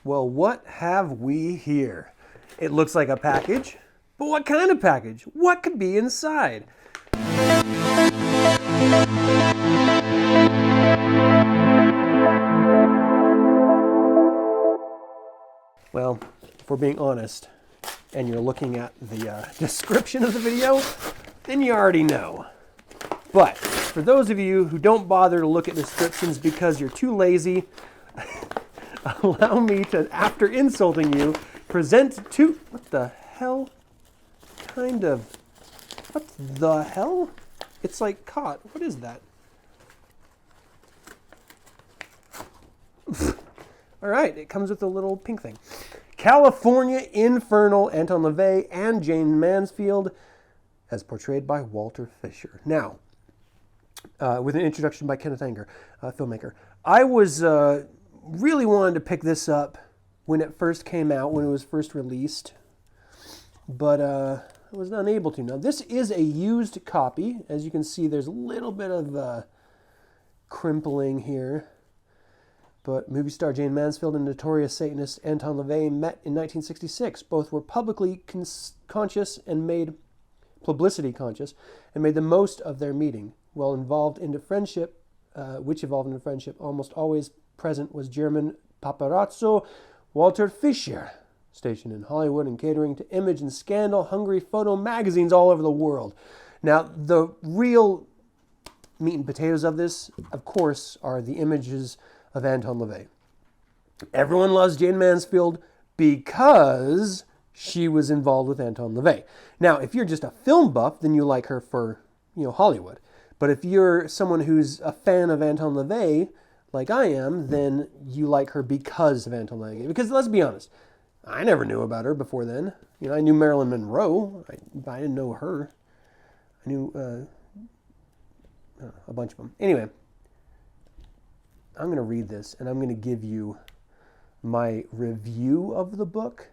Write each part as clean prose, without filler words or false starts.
Well, what have we here? It looks like a package, but what kind of package? What could be inside? Well, if we're being honest, and you're looking at the description of the video, then you already know. But for those of you who don't bother to look at descriptions because you're too lazy, allow me to, after insulting you, present two... What the hell? Kind of... What the hell? It's like caught. What is that? All right, it comes with a little pink thing. California Infernal, Anton LaVey and Jayne Mansfield, as portrayed by Walter Fischer. Now, with an introduction by Kenneth, filmmaker. I was really wanted to pick this up when it first came out, when it was first released, but I was unable to. Now, this is a used copy. As you can see, there's a little bit of crimpling here. But movie star Jayne Mansfield and notorious Satanist Anton LaVey met in 1966. Both were publicly conscious and made publicity conscious and made the most of their meeting. Which evolved into friendship, almost always present was German paparazzo Walter Fischer, stationed in Hollywood and catering to image and scandal-hungry photo magazines all over the world. Now, the real meat and potatoes of this, of course, are the images of Anton LaVey. Everyone loves Jayne Mansfield because she was involved with Anton LaVey. Now, if you're just a film buff, then you like her for, Hollywood. But if you're someone who's a fan of Anton LaVey, like I am, then you like her because of Anton LaVey. Because let's be honest, I never knew about her before then. I knew Marilyn Monroe. I didn't know her. I knew a bunch of them. Anyway, I'm going to read this, and I'm going to give you my review of the book.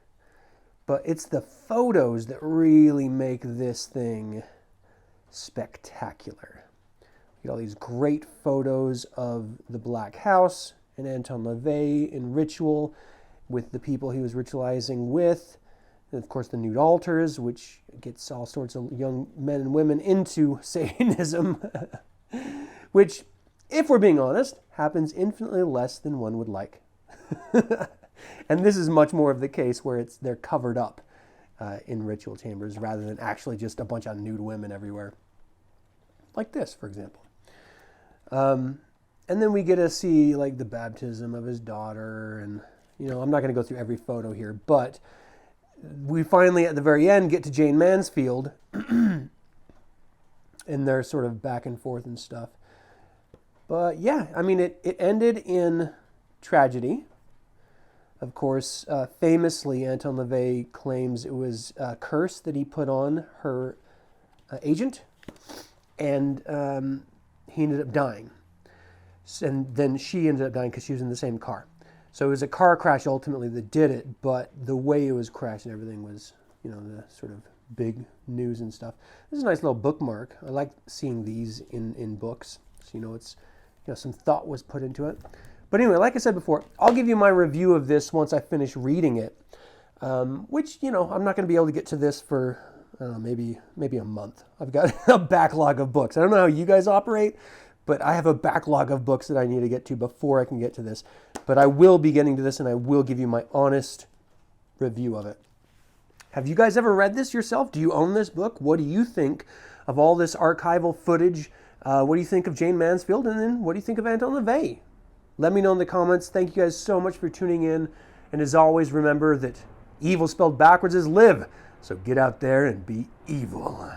But it's the photos that really make this thing spectacular. You get all these great photos of the Black House and Anton LaVey in ritual with the people he was ritualizing with. And of course, the nude altars, which gets all sorts of young men and women into Satanism, which, if we're being honest, happens infinitely less than one would like. And this is much more of the case where they're covered up in ritual chambers rather than actually just a bunch of nude women everywhere. Like this, for example. And then we get to see like the baptism of his daughter, and I'm not going to go through every photo here, but we finally at the very end get to Jayne Mansfield and they're sort of back and forth and stuff. But yeah, I mean, it ended in tragedy. Of course, famously, Anton LaVey claims it was a curse that he put on her agent, and he ended up dying. And then she ended up dying because she was in the same car. So it was a car crash ultimately that did it, but the way it was crashed and everything was, the sort of big news and stuff. This is a nice little bookmark. I like seeing these in books. So, it's, some thought was put into it. But anyway, like I said before, I'll give you my review of this once I finish reading it, which, I'm not going to be able to get to this for, maybe a month. I've got a backlog of books. I don't know how you guys operate, but I have a backlog of books that I need to get to before I can get to this. But I will be getting to this, and I will give you my honest review of it. Have you guys ever read this yourself? Do you own this book? What do you think of all this archival footage? What do you think of Jayne Mansfield? And then what do you think of Anton LaVey? Let me know in the comments. Thank you guys so much for tuning in. And as always, remember that evil spelled backwards is live. So get out there and be evil.